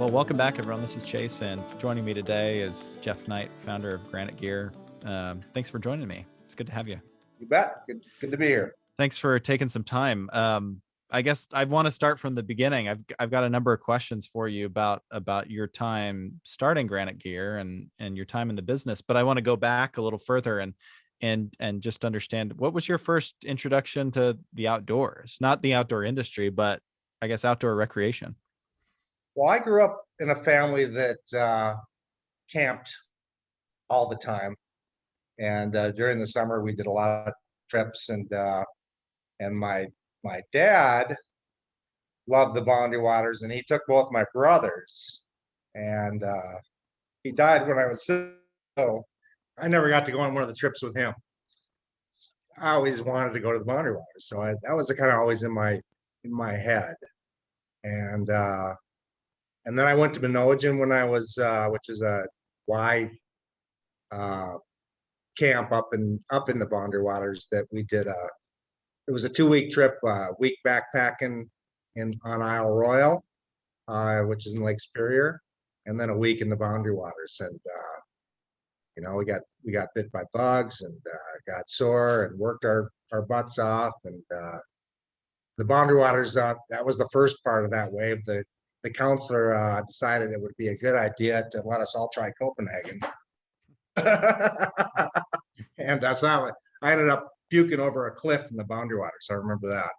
Well, welcome back, everyone. This is Chase, and joining me today is Jeff Knight, founder of Granite Gear. Thanks for joining me. It's good to have you. You bet. Good to be here. Thanks for taking some time. I guess I want to start from the beginning. I've got a number of questions for you about your time starting Granite Gear and your time in the business, but I want to go back a little further and just understand, what was your first introduction to the outdoors? Not the outdoor industry, but I guess outdoor recreation. Well, I grew up in a family that camped all the time, and during the summer we did a lot of trips. And my dad loved the Boundary Waters, and he took both my brothers. And he died when I was 6, so I never got to go on one of the trips with him. I always wanted to go to the Boundary Waters, so that was kind of always in my head. And then I went to Minogen when I was, which is a Y camp up in the Boundary Waters that we did. It was a 2-week trip, week backpacking on Isle Royal, which is in Lake Superior, and then a week in the Boundary Waters. And we got bit by bugs and got sore and worked our butts off. And the Boundary Waters, that was the first part of that wave. The counselor decided it would be a good idea to let us all try Copenhagen. And I ended up puking over a cliff in the Boundary Waters. I remember that.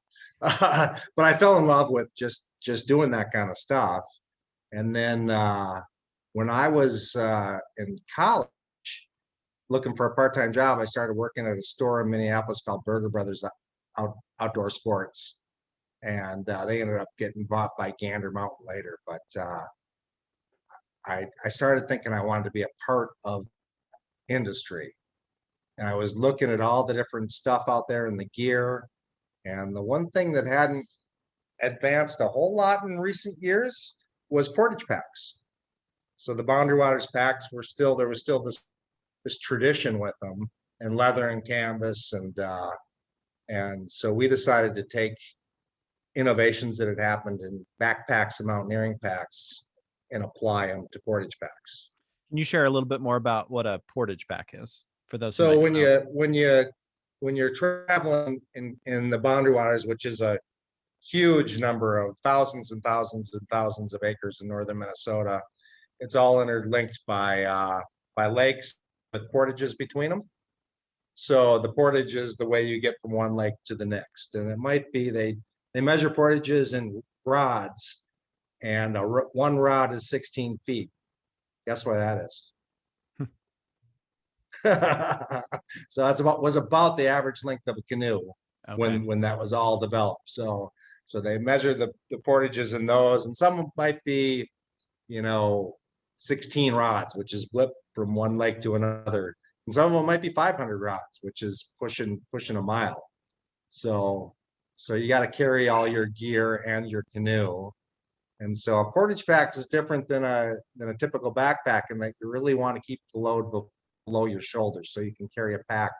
But I fell in love with just doing that kind of stuff. And then when I was in college, looking for a part-time job, I started working at a store in Minneapolis called Burger Brothers Outdoor Sports. And they ended up getting bought by Gander Mountain later. But I started thinking I wanted to be a part of industry. And I was looking at all the different stuff out there in the gear. And the one thing that hadn't advanced a whole lot in recent years was portage packs. So the Boundary Waters packs there was still this tradition with them, and leather and canvas. And so we decided to take innovations that had happened in backpacks and mountaineering packs and apply them to portage packs. Can you share a little bit more about what a portage pack is for those? So when you're traveling in the Boundary Waters, which is a huge number of thousands and thousands and thousands of acres in northern Minnesota, it's all interlinked by lakes with portages between them. So the portage is the way you get from one lake to the next, and it might be they measure portages in rods, and one rod is 16 feet. Guess why that is? So was about the average length of a canoe. Okay. when that was all developed. So they measure the portages in those, and some might be 16 rods, which is blip from one lake to another, and some of them might be 500 rods, which is pushing a mile. So you got to carry all your gear and your canoe. And so a portage pack is different than a typical backpack, in that you really want to keep the load below your shoulders, so you can carry a pack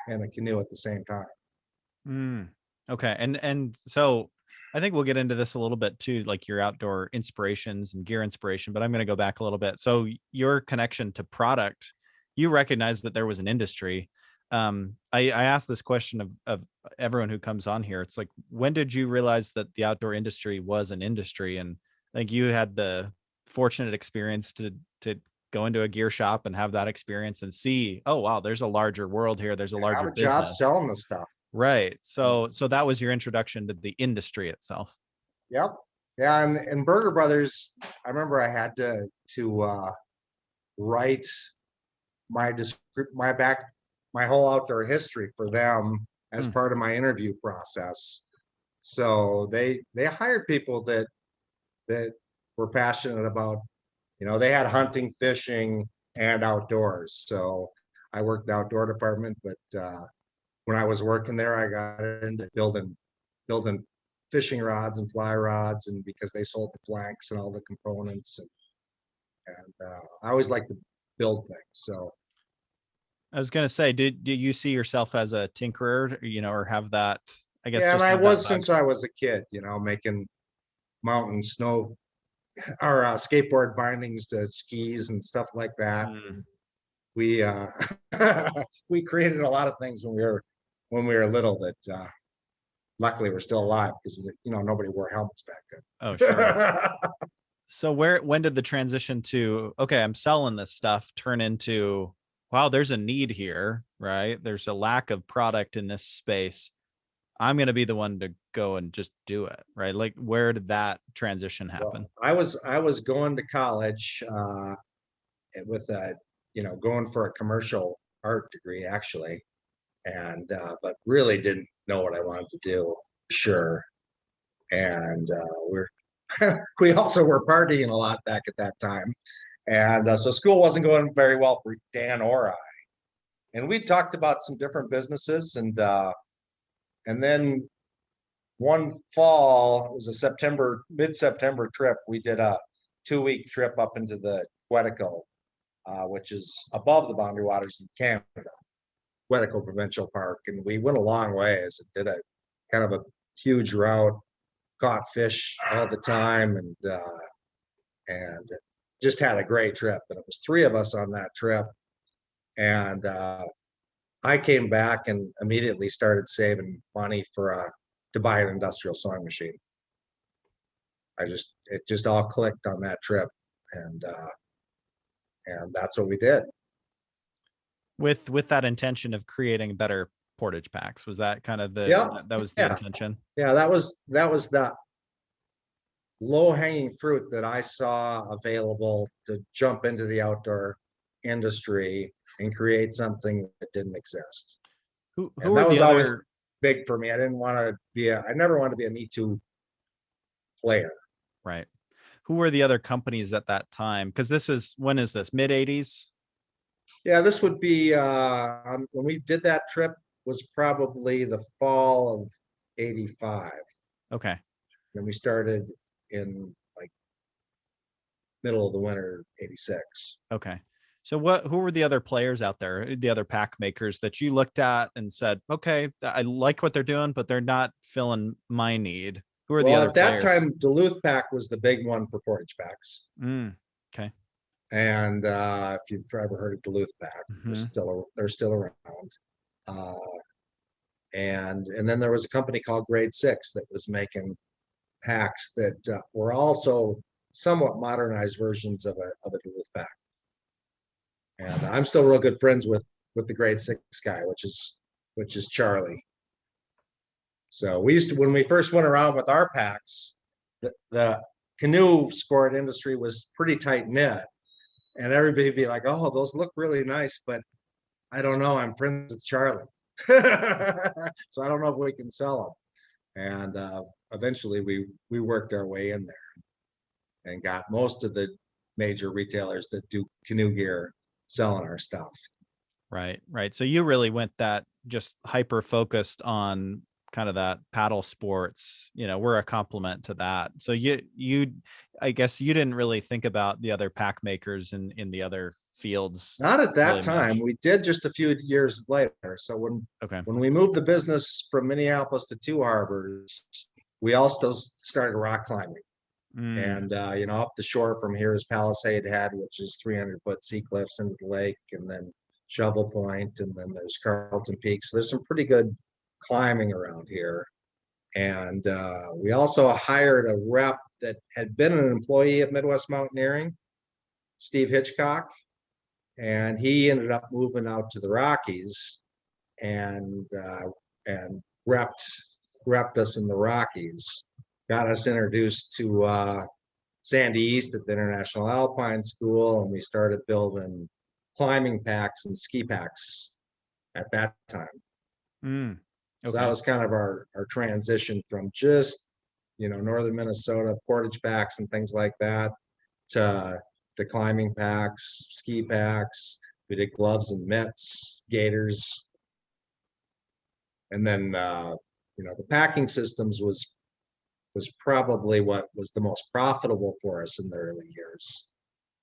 and a canoe at the same time. Okay. And so I think we'll get into this a little bit too, like your outdoor inspirations and gear inspiration, but I'm going to go back a little bit. So your connection to product, you recognize that there was an industry. I asked this question of everyone who comes on here. It's like, when did you realize that the outdoor industry was an industry? And I think you had the fortunate experience to go into a gear shop and have that experience and see, oh wow, there's a larger world here. There's a larger business. Job selling the stuff. Right. So that was your introduction to the industry itself. Yep. Yeah. And Burger Brothers, I remember I had to write my whole outdoor history for them as part of my interview process. So they hired people that were passionate about, they had hunting, fishing, and outdoors. So I worked the outdoor department, but when I was working there, I got into building fishing rods and fly rods, and because they sold the planks and all the components, and I always liked to build things. So I was going to say, do you see yourself as a tinkerer, or have that, I guess? Yeah, and I was since I was a kid, making mountain snow skateboard bindings to skis and stuff like that. Mm. We we created a lot of things when we were little that luckily we're still alive because nobody wore helmets back Oh, sure. then. So when did the transition to, okay, I'm selling this stuff turn into, wow, there's a need here, right? There's a lack of product in this space. I'm going to be the one to go and just do it, right? Like, where did that transition happen? Well, I was going to college with going for a commercial art degree actually, and but really didn't know what I wanted to do. Sure, and we also were partying a lot back at that time, and so school wasn't going very well for Dan or I. And we talked about some different businesses, and then one fall, it was a mid-September trip. We did a 2-week trip up into the Quetico, which is above the boundary waters in Canada, Quetico Provincial Park. And we went a long ways and did a kind of a huge route, caught fish all the time, and just had a great trip. And it was 3 of us on that trip. And I came back and immediately started saving money to buy an industrial sewing machine. It just all clicked on that trip, and that's what we did. With that intention of creating better portage packs, was that kind of that was the intention? Yeah, that was the low hanging fruit that I saw available to jump into the outdoor industry and create something that didn't exist. Who and that was always big for me. I never wanted to be a Me Too player. Right. Who were the other companies at that time? Because when is this? Mid-'80s? Yeah, this would be when we did that trip was probably the fall of 85. Okay. Then we started in like middle of the winter, 86. Okay. So who were the other players out there, the other pack makers that you looked at and said, okay, I like what they're doing, but they're not filling my need? Who are the other players? At that time, Duluth Pack was the big one for portage packs. Okay. And if you've ever heard of Duluth Pack, they're still around. And then there was a company called Grade 6 that was making packs that were also somewhat modernized versions of a Duluth Pack. And I'm still real good friends with the Grade 6 guy, which is Charlie. So when we first went around with our packs, the canoe sport industry was pretty tight knit, and everybody would be like, "Oh, those look really nice, but I don't know. I'm friends with Charlie, so I don't know if we can sell them." And eventually, we worked our way in there and got most of the major retailers that do canoe gear selling our stuff. Right. So you really went that just hyper focused on kind of that paddle sports, we're a complement to that. So I guess you didn't really think about the other pack makers in the other fields. Not at that really time. much. We did just a few years later. So when we moved the business from Minneapolis to Two Harbors, we also started rock climbing. And up the shore from here is Palisade Head, which is 300-foot sea cliffs into the lake, and then Shovel Point, and then there's Carlton Peak. So there's some pretty good climbing around here. And we also hired a rep that had been an employee of Midwest Mountaineering, Steve Hitchcock, and he ended up moving out to the Rockies and repped us in the Rockies. Got us introduced to Sandy East at the International Alpine School, and we started building climbing packs and ski packs at that time. So that was kind of our transition from just northern Minnesota portage packs and things like that to climbing packs, ski packs. We did gloves and mitts, gaiters, and then the packing systems was probably what was the most profitable for us in the early years.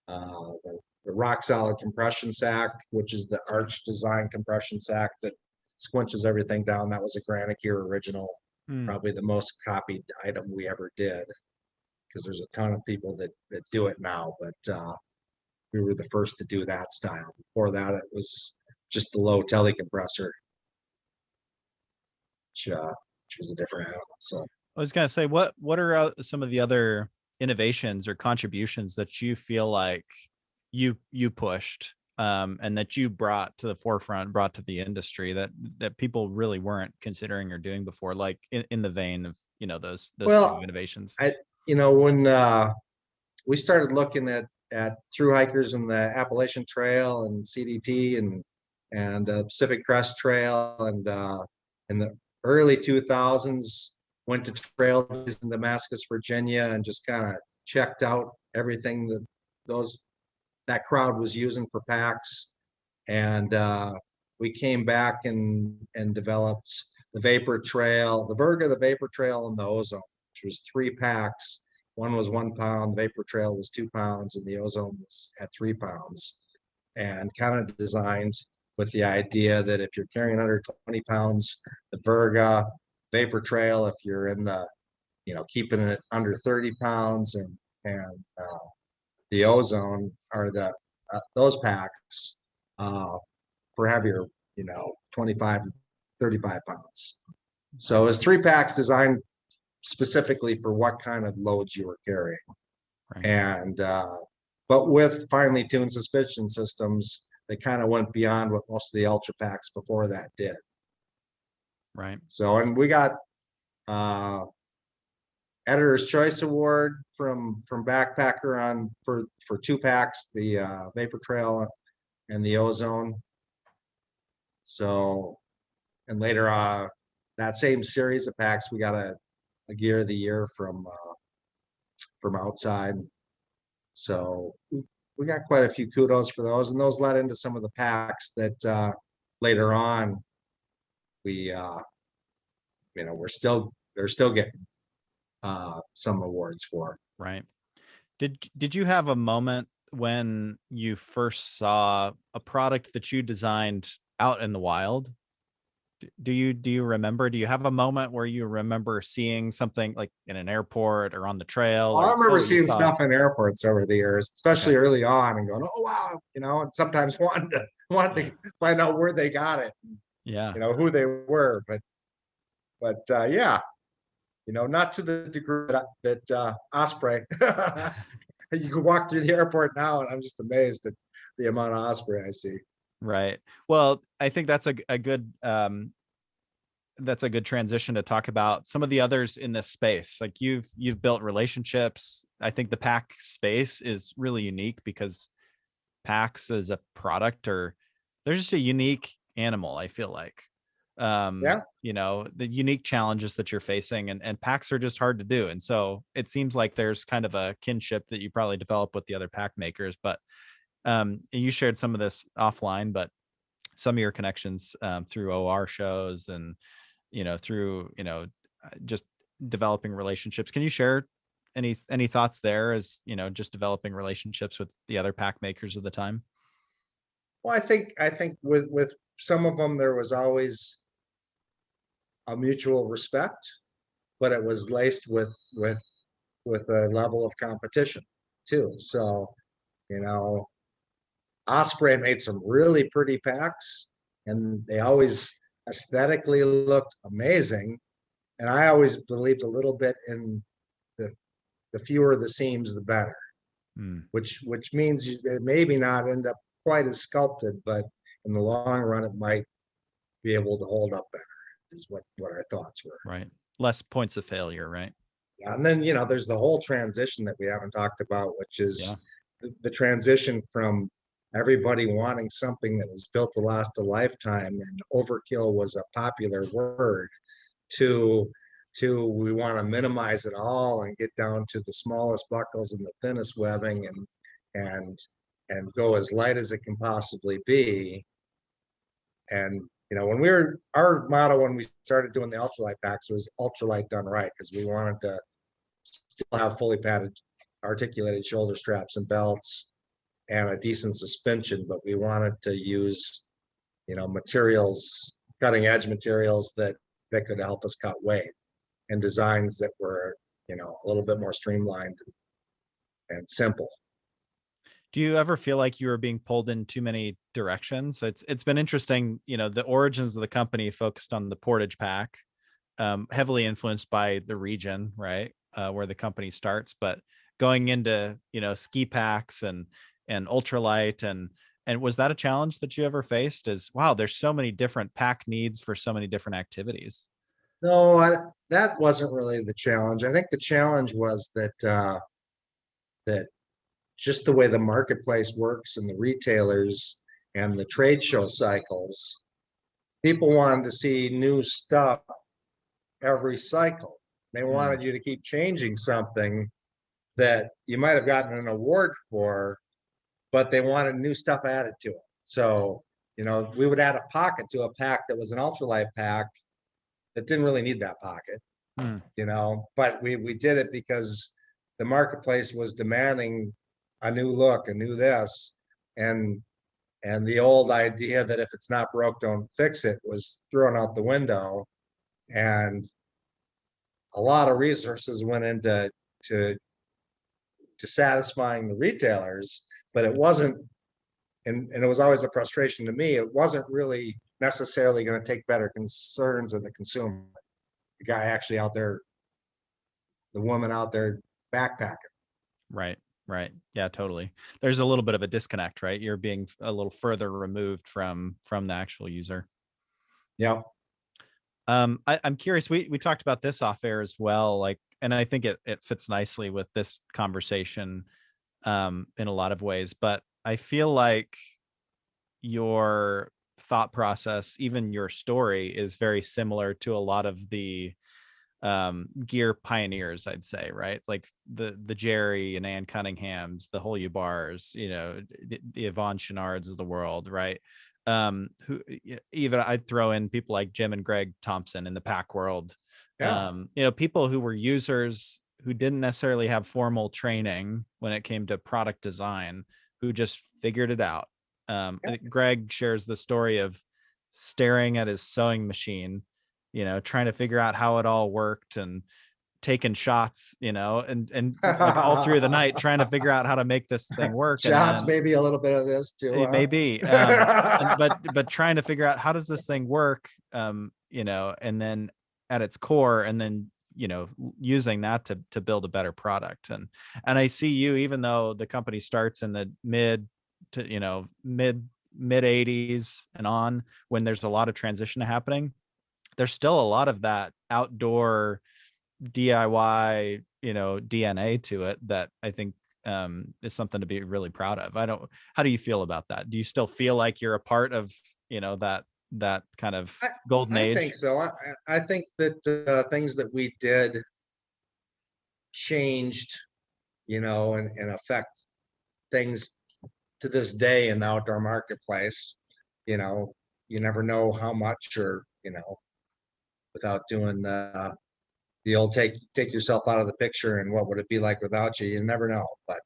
The rock solid compression sack, which is the arch design compression sack that squinches everything down. That was a Granite Gear original, probably the most copied item we ever did. because there's a ton of people that do it now, but we were the first to do that style. Before that, it was just the low telecompressor, which was a different animal. So I was gonna say, what are some of the other innovations or contributions that you feel like you pushed, and that you brought to the forefront, brought to the industry that people really weren't considering or doing before, like in the vein of, you know, those two well, innovations? when we started looking at through hikers in the Appalachian Trail and CDT and Pacific Crest Trail, and in the early 2000s went to trails in Damascus, Virginia, and just kind of checked out everything that crowd was using for packs. And we came back and developed the Vapor Trail, the Verga, the Vapor Trail, and the Ozone, which was 3 packs. One was 1 pound, the Vapor Trail was 2 pounds, and the Ozone was at 3 pounds. And kind of designed with the idea that if you're carrying under 20 pounds, the Verga, Vapor Trail, if you're in the, keeping it under 30 pounds, and the Ozone are those packs for heavier, 25 to 35 pounds. So it was 3 packs designed specifically for what kind of loads you were carrying. Right. And but with finely tuned suspension systems, they kind of went beyond what most of the ultra packs before that did. Right. So, and we got Editor's Choice Award from Backpacker for 2 packs, the Vapor Trail and the Ozone. So, and later that same series of packs, we got a Gear of the Year from outside. So we got quite a few kudos for those, and those led into some of the packs that later on they're still getting some awards for. Right. Did you have a moment when you first saw a product that you designed out in the wild? Do you remember? Do you have a moment where you remember seeing something like in an airport or on the trail? I remember you seeing saw- stuff in airports over the years, especially early on, and going, "Oh wow," and sometimes wanting to find out where they got it, Yeah. who they were, but yeah, not to the degree that Osprey. You can walk through the airport now, and I'm just amazed at the amount of Osprey I see. Right. Well, I think that's a good transition to talk about some of the others in this space. Like you've built relationships. I think the pack space is really unique because packs as a product, or they're just a unique animal, I feel like. The unique challenges that you're facing, and packs are just hard to do. And so it seems like there's kind of a kinship that you probably develop with the other pack makers. But and you shared some of this offline, but some of your connections through OR shows and through just developing relationships. Can you share any thoughts there, as just developing relationships with the other pack makers of the time? Well, I think with some of them there was always a mutual respect, but it was laced with a level of competition too. So, Osprey made some really pretty packs, and they always aesthetically looked amazing. And I always believed a little bit in the fewer the seams, the better. Which means it maybe not end up quite as sculpted, but in the long run, it might be able to hold up better, is what our thoughts were. Right. Less points of failure, right? Yeah, and then, there's the whole transition that we haven't talked about, which is the transition from everybody wanting something that was built to last a lifetime, and overkill was a popular word, to we want to minimize it all and get down to the smallest buckles and the thinnest webbing, and go as light as it can possibly be. And when our motto when we started doing the ultralight packs was ultralight done right, because we wanted to still have fully padded articulated shoulder straps and belts and a decent suspension, but we wanted to use materials, cutting edge materials that could help us cut weight, and designs that were a little bit more streamlined and simple. Do you ever feel like you are being pulled in too many directions? So it's been interesting, the origins of the company focused on the portage pack, heavily influenced by the region, right? Where the company starts, but going into, ski packs and ultralight and was that a challenge that you ever faced? Wow, there's so many different pack needs for so many different activities. No, that wasn't really the challenge. I think the challenge was that just the way the marketplace works and the retailers and the trade show cycles, people wanted to see new stuff every cycle. They wanted you to keep changing something that you might have gotten an award for, but they wanted new stuff added to it. So, we would add a pocket to a pack that was an ultralight pack that didn't really need that pocket, but we did it because the marketplace was demanding a new look, a new this, and the old idea that if it's not broke, don't fix it was thrown out the window. And a lot of resources went into to satisfying the retailers, but it wasn't, and it was always a frustration to me. It wasn't really necessarily going to take better concerns of the consumer, the guy actually out there, the woman out there backpacking. Right. Yeah, totally. There's a little bit of a disconnect, right? You're being a little further removed from the actual user. Yeah. I'm curious. We talked about this off air as well, and I think it fits nicely with this conversation in a lot of ways. But I feel like your thought process, even your story, is very similar to a lot of the gear pioneers, I'd say, right? Like the Jerry and Ann Cunninghams, the Whole Bars, the Yvonne Chenards of the world, right? Who even I'd throw in people like Jim and Greg Thompson in the pack world. People who were users who didn't necessarily have formal training when it came to product design, who just figured it out. I think Greg shares the story of staring at his sewing machine, trying to figure out how it all worked and taking shots, and like all through the night trying to figure out how to make this thing work. Shots, and then, maybe a little bit of this too. Maybe, but trying to figure out how does this thing work, and then at its core, and then using that to build a better product. And I see you, even though the company starts in the mid 80s and on, when there's a lot of transition happening, there's still a lot of that outdoor DIY, DNA to it that I think is something to be really proud of. How do you feel about that? Do you still feel like you're a part of, that kind of golden age? I think so. I think that things that we did changed, and affect things to this day in the outdoor marketplace. You never know how much, or, without doing the old take yourself out of the picture and what would it be like without you? You never know. But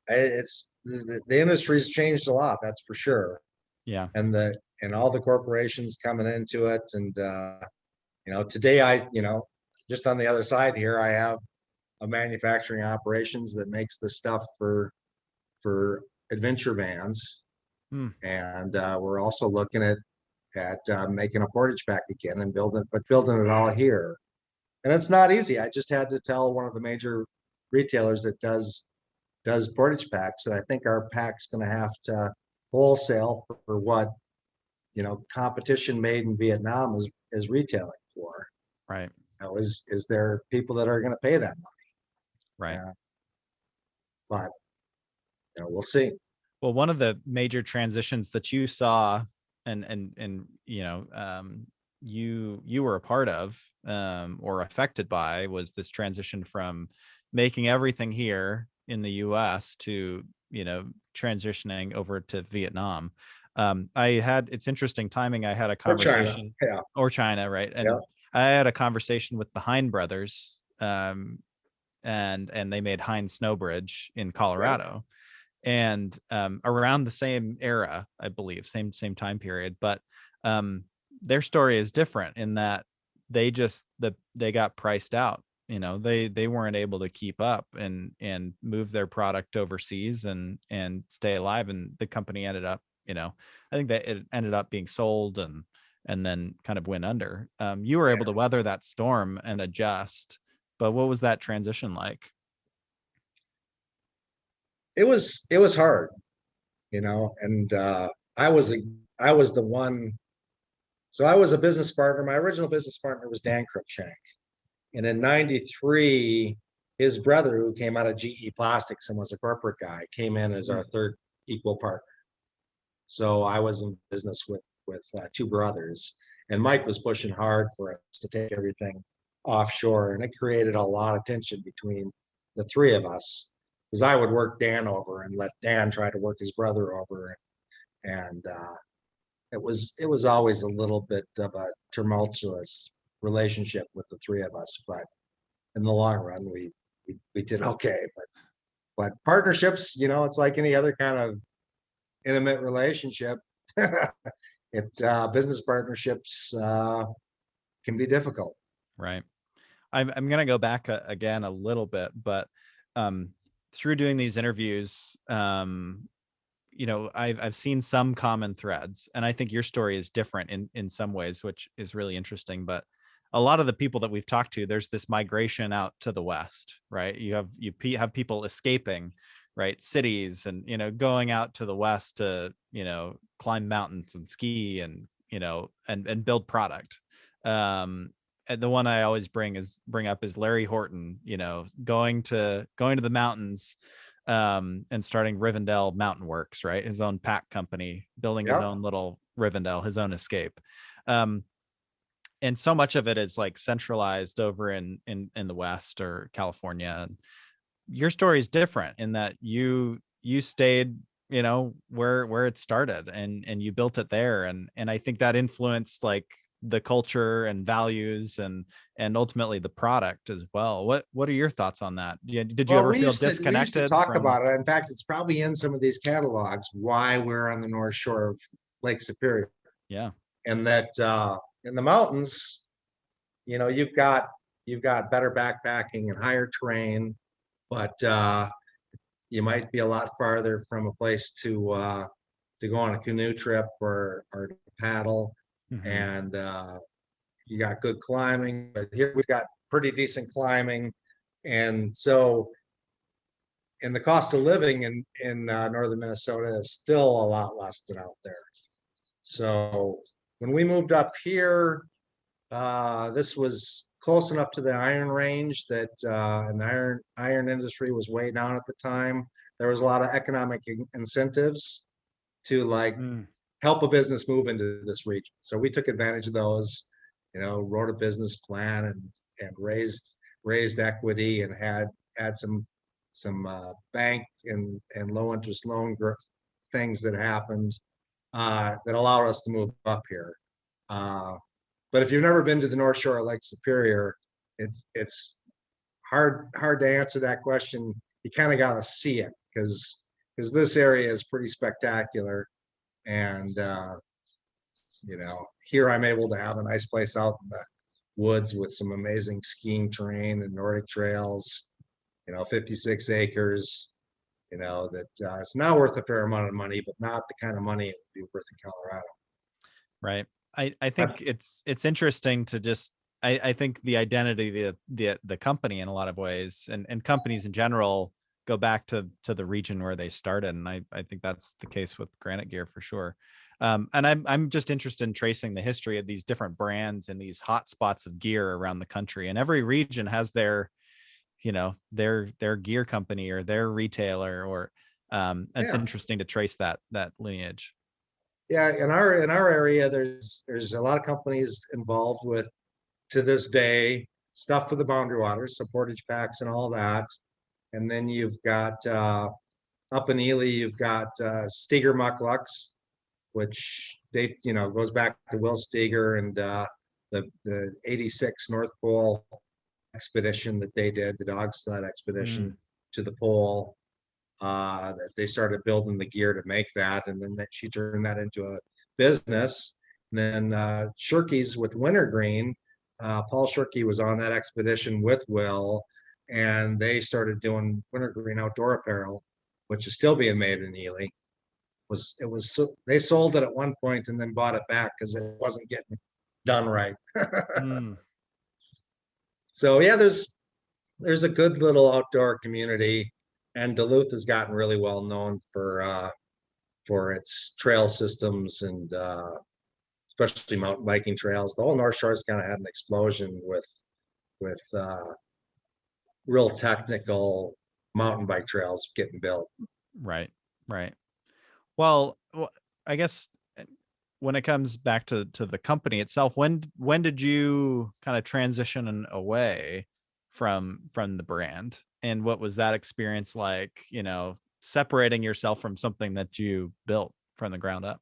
it's the industry's changed a lot, that's for sure. Yeah. And all the corporations coming into it. And today just on the other side here, I have a manufacturing operations that makes the stuff for adventure vans. And we're also looking at making a portage pack again and building it all here. And it's not easy. I just had to tell one of the major retailers that does portage packs that I think our pack's going to have to wholesale for what competition made in Vietnam is retailing for. Right. Is there people that are going to pay that money? Right. But we'll see. Well, one of the major transitions that you saw and you were a part of or affected by was this transition from making everything here in the US to transitioning over to Vietnam. It's interesting timing. I had a conversation or China, right? And I had a conversation with the Hein brothers, and they made Hein Snowbridge in Colorado. And around the same era, I believe, same time period. But their story is different in that they got priced out. They weren't able to keep up and move their product overseas and stay alive. And the company ended up, I think that it ended up being sold and then kind of went under. You were able to weather that storm and adjust, but what was that transition like? It was hard, and I was the one. So I was a business partner. My original business partner was Dan Cruikshank. And in 93, his brother, who came out of GE Plastics and was a corporate guy, came in as our third equal partner. So I was in business with two brothers, and Mike was pushing hard for us to take everything offshore. And it created a lot of tension between the three of us, because I would work Dan over and let Dan try to work his brother over. And it was always a little bit of a tumultuous relationship with the three of us, but in the long run, we did okay. But partnerships, it's like any other kind of intimate relationship. Business partnerships can be difficult. Right. I'm going to go back again a little bit, but through doing these interviews, I've seen some common threads, and I think your story is different in some ways, which is really interesting. But a lot of the people that we've talked to, there's this migration out to the West, right? You have people escaping, right, cities and, going out to the West to, climb mountains and ski and, and build product. And the one I always bring up is Larry Horton, going to the mountains, and starting Rivendell Mountain Works, right? His own pack company, building his own little Rivendell, his own escape. And so much of it is like centralized over in the West or California. And your story is different in that you stayed, where it started and you built it there. And I think that influenced like the culture and values and ultimately the product as well. What are your thoughts on that? Did you ever feel disconnected? We used to talk about it. In fact, it's probably in some of these catalogs why we're on the North Shore of Lake Superior. Yeah. And that in the mountains, you've got better backpacking and higher terrain, but you might be a lot farther from a place to go on a canoe trip or to paddle. Mm-hmm. And you got good climbing, but here we've got pretty decent climbing. And so, and the cost of living in northern Minnesota is still a lot less than out there. So when we moved up here, this was close enough to the iron range that and the iron industry was way down at the time. There was a lot of economic incentives to help a business move into this region. So we took advantage of those, wrote a business plan and raised equity and had some bank and low interest loan things that happened that allowed us to move up here. But if you've never been to the North Shore of Lake Superior, it's hard to answer that question. You kind of got to see it because this area is pretty spectacular. And, here I'm able to have a nice place out in the woods with some amazing skiing terrain and Nordic trails, 56 acres, that it's now worth a fair amount of money, but not the kind of money it would be worth in Colorado. Right. I think it's interesting to just, I think the identity, the company in a lot of ways and companies in general go back to the region where they started. And I think that's the case with Granite Gear for sure. And I'm just interested in tracing the history of these different brands and these hot spots of gear around the country. And every region has their gear company or their retailer, or it's interesting to trace that lineage. Yeah, in our area, there's a lot of companies involved with, to this day, stuff for the boundary waters, so portage packs and all that. And then you've got up in Ely, you've got Steger Mucklucks, which goes back to Will Steger and the 86 North Pole expedition that they did, the dog sled expedition to the pole. That they started building the gear to make that, and then she turned that into a business. And then Shirky's with Wintergreen. Paul Shirky was on that expedition with Will, and they started doing Wintergreen outdoor apparel, which is still being made in Ely. They sold it at one point and then bought it back because it wasn't getting done right. So yeah, there's a good little outdoor community, and Duluth has gotten really well known for its trail systems and especially mountain biking trails. The whole North Shore's kind of had an explosion with real technical mountain bike trails getting built. Right. Well, I guess when it comes back to the company itself, when did you kind of transition away from the brand, and what was that experience like? Separating yourself from something that you built from the ground up.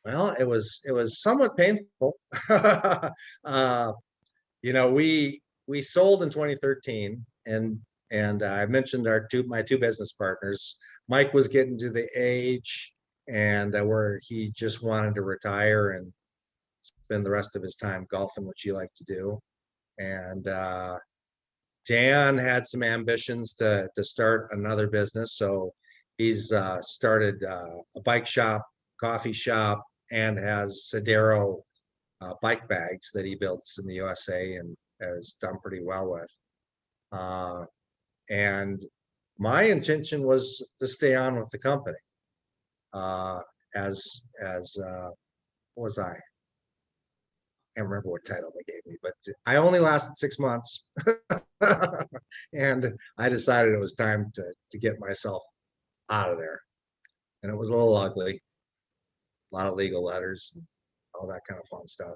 Well, it was somewhat painful. We sold in 2013, and I mentioned my two business partners. Mike was getting to the age and where he just wanted to retire and spend the rest of his time golfing, which he liked to do. And Dan had some ambitions to start another business, so he's started a bike shop, coffee shop, and has Sodero bike bags that he builds in the USA and has done pretty well with. And my intention was to stay on with the company. As what was I? Can't remember what title they gave me, but I only lasted 6 months, and I decided it was time to get myself out of there. And it was a little ugly, a lot of legal letters, and all that kind of fun stuff.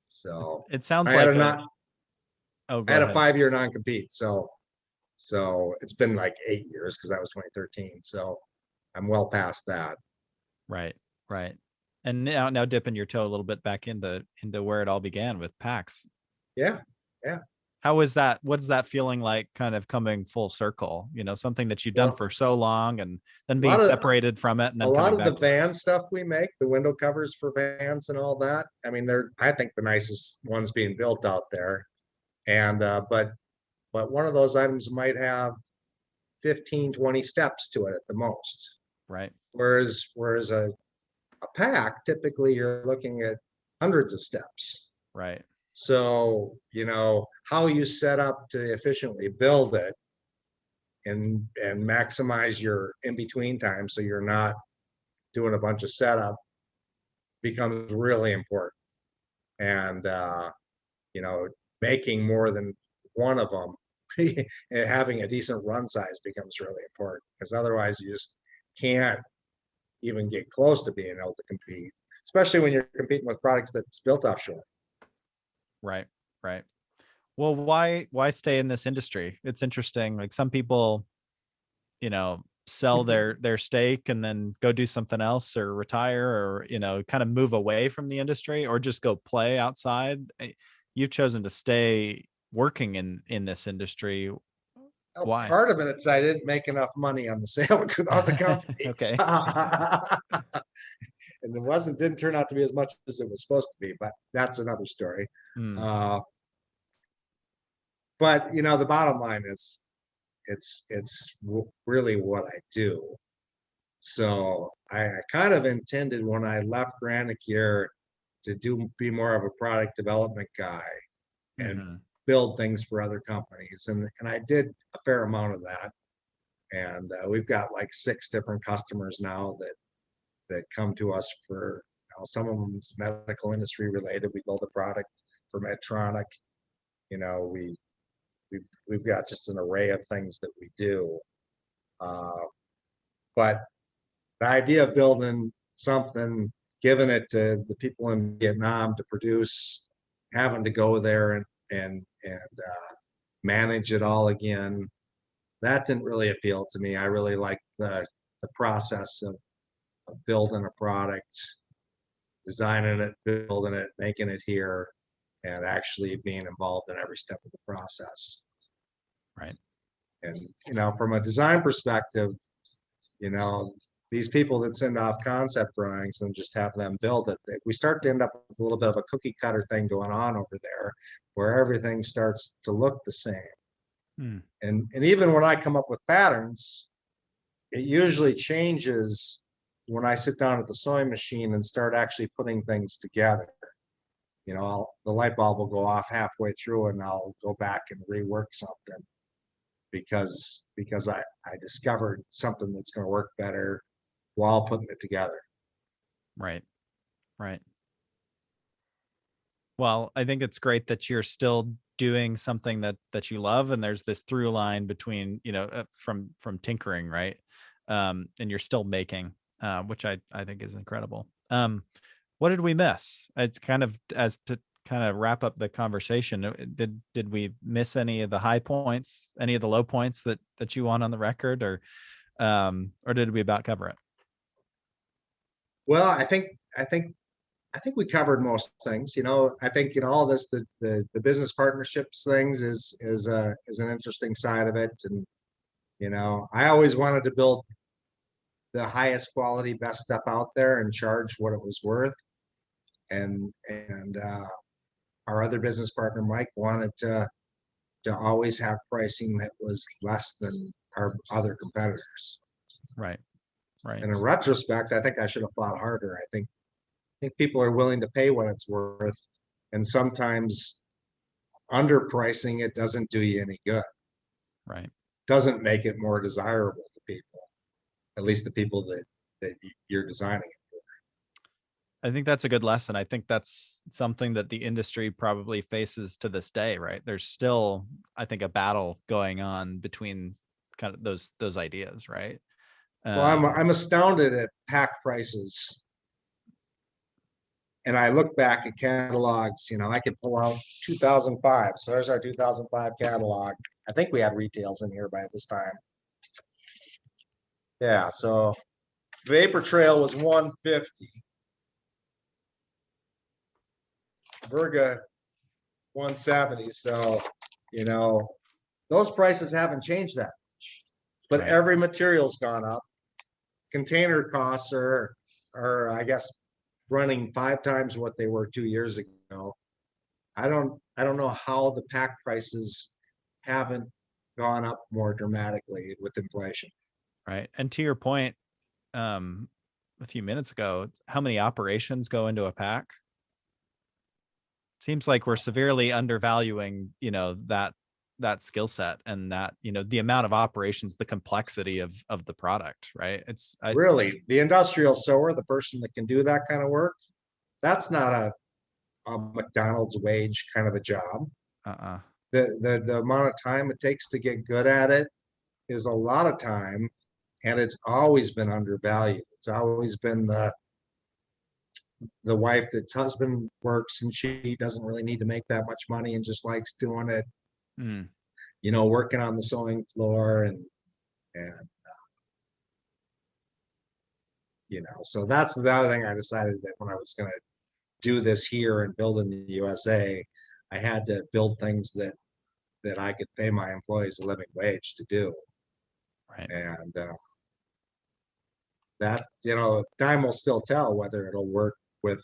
So it sounds I like had a 5-year non-compete, so it's been like 8 years because that was 2013. So I'm well past that. Right. And now dipping your toe a little bit back into where it all began with PAX. Yeah. How is that? What's that feeling like, kind of coming full circle? Something that you've done for so long, and then being separated from it, and then a lot of the van stuff we make, the window covers for vans and all that. I mean, they're, I think, the nicest ones being built out there. And but one of those items might have 15, 20 steps to it at the most. Right. Whereas a pack, typically you're looking at hundreds of steps. Right. So, how you set up to efficiently build it and maximize your in-between time so you're not doing a bunch of setup becomes really important. And, making more than one of them and having a decent run size becomes really important, because otherwise you just can't even get close to being able to compete, especially when you're competing with products that's built offshore. Right. Well, why stay in this industry? It's interesting. Like, some people, sell their stake and then go do something else, or retire, or kind of move away from the industry, or just go play outside. You've chosen to stay working in this industry. Why? Part of it is I didn't make enough money on the sale of the company. Okay. And it didn't turn out to be as much as it was supposed to be, but that's another story. But the bottom line is it's really what I do. So I kind of intended, when I left Granite Gear, to be more of a product development guy and build things for other companies. And I did a fair amount of that. And we've got like 6 different customers now that come to us for, some of them's medical industry related. We build a product for Medtronic. We've got just an array of things that we do. But the idea of building something, giving it to the people in Vietnam to produce, having to go there and manage it all again, that didn't really appeal to me. I really like the process of building a product, designing it, building it, making it here, and actually being involved in every step of the process. Right. And from a design perspective, these people that send off concept drawings and just have them build it, we start to end up with a little bit of a cookie cutter thing going on over there, where everything starts to look the same. And even when I come up with patterns, it usually changes when I sit down at the sewing machine and start actually putting things together. You know, the light bulb will go off halfway through and I'll go back and rework something because I discovered something that's going to work better while putting it together. Right. Well, I think it's great that you're still doing something that you love, and there's this through line between, from tinkering, right? And you're still making, which I think is incredible. What did we miss? It's kind of, as to kind of wrap up the conversation, did we miss any of the high points, any of the low points that you want on the record, or did we about cover it? Well, I think we covered most things. I think all this, the business partnerships things is an interesting side of it. And I always wanted to build the highest quality, best stuff out there and charge what it was worth. And our other business partner, Mike, wanted to always have pricing that was less than our other competitors. Right. And in retrospect, I think I should have fought harder. I think people are willing to pay what it's worth, and sometimes underpricing it doesn't do you any good. Right. Doesn't make it more desirable to people, at least the people that you're designing it for. I think that's a good lesson. I think that's something that the industry probably faces to this day, right? There's still, I think, a battle going on between kind of those ideas, right? Well, I'm astounded at pack prices. And I look back at catalogs, I could pull out 2005. So there's our 2005 catalog. I think we had retails in here by this time. Yeah, so Vapor Trail was 150. Verga 170. So, those prices haven't changed that much. But every material's gone up. Container costs are I guess running 5 times what they were 2 years ago. I don't know how the pack prices haven't gone up more dramatically with inflation. Right. And to your point, a few minutes ago, how many operations go into a pack? Seems like we're severely undervaluing, that skill set, and that, the amount of operations, the complexity of the product, right? Really, the industrial sewer, the person that can do that kind of work, that's not a McDonald's wage kind of a job. The amount of time it takes to get good at it is a lot of time, and it's always been undervalued. It's always been the wife that's husband works and she doesn't really need to make that much money and just likes doing it. Working on the sewing floor and so that's the other thing. I decided that when I was going to do this here and build in the USA, I had to build things that I could pay my employees a living wage to do. Right. And that, time will still tell whether it'll work with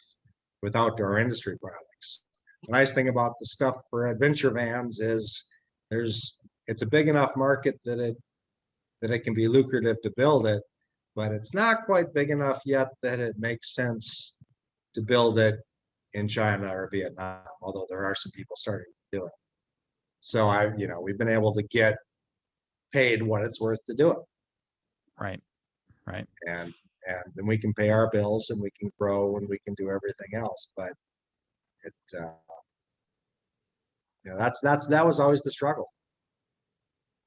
outdoor industry products. The nice thing about the stuff for adventure vans is it's a big enough market that it can be lucrative to build it, but it's not quite big enough yet that it makes sense to build it in China or Vietnam, although there are some people starting to do it. So we've been able to get paid what it's worth to do it. Right. And then we can pay our bills and we can grow and we can do everything else. But it, that was always the struggle,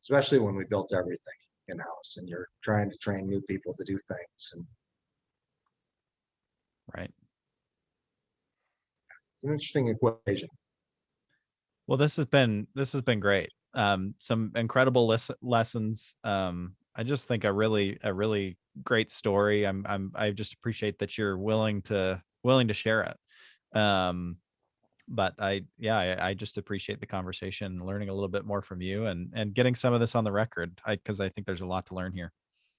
especially when we built everything in-house and you're trying to train new people to do things. Right. It's an interesting equation. Well, this has been great. Some incredible lessons. I just think a really great story. I just appreciate that you're willing to share it. But I just appreciate the conversation, learning a little bit more from you and getting some of this on the record, because I think there's a lot to learn here.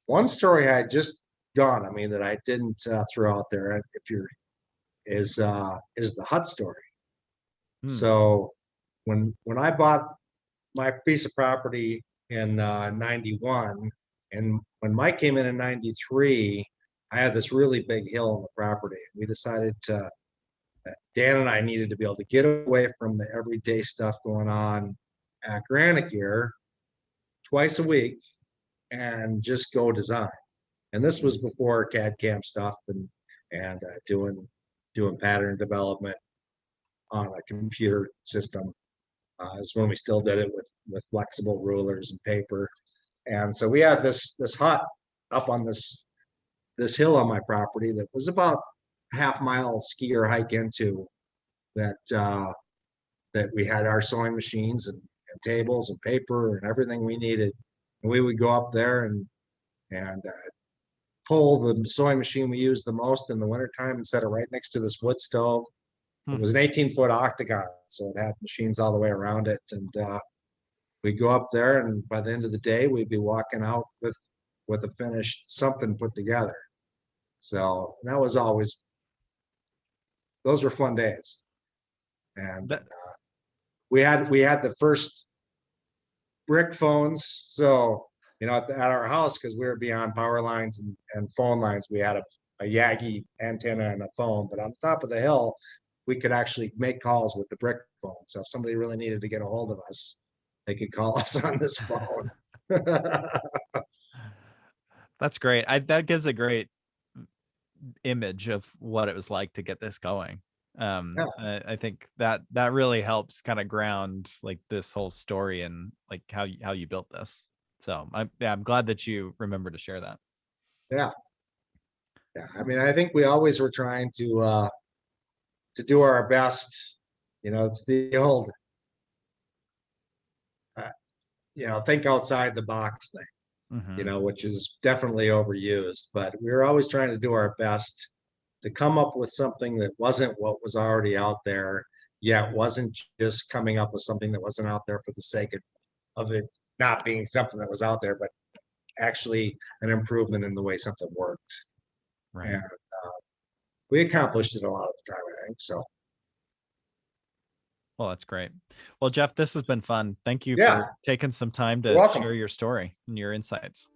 One story I just done. I mean, that I didn't throw out there. If you're is the hut story. Hmm. So when I bought my piece of property in 91, and when Mike came in 93, I had this really big hill on the property. We decided to Dan and I needed to be able to get away from the everyday stuff going on at Granite Gear twice a week and just go design. And this was before CAD CAM stuff and doing pattern development on a computer system. Is when we still did it with flexible rulers and paper. And so we had this hut up on this hill on my property that was about a half-mile ski or hike into, that that we had our sewing machines and tables and paper and everything we needed. And we would go up there and pull the sewing machine we used the most in the wintertime and set it right next to this wood stove. It was an 18-foot octagon, so it had machines all the way around it. And we'd go up there, and by the end of the day, we'd be walking out with a finished something put together. So that was always, those were fun days. And we had the first brick phones. So, at our house, because we were beyond power lines and phone lines, we had a Yagi antenna and a phone. But on top of the hill, we could actually make calls with the brick phone. So if somebody really needed to get a hold of us, they could call us on this phone. That's great. That gives a great image of what it was like to get this going. Yeah. I think that really helps kind of ground like this whole story and like how you built this. So I'm glad that you remember to share that. Yeah. I mean, I think we always were trying to do our best. It's the old, think outside the box thing, Mm-hmm. which is definitely overused, but we were always trying to do our best to come up with something that wasn't what was already out there, yet wasn't just coming up with something that wasn't out there for the sake of it not being something that was out there, but actually an improvement in the way something worked. Right. And we accomplished it a lot of the time, I think. So, Well, that's great. Well, Jeff, this has been fun. Thank you yeah, for taking some time you're to welcome. share your story and your insights.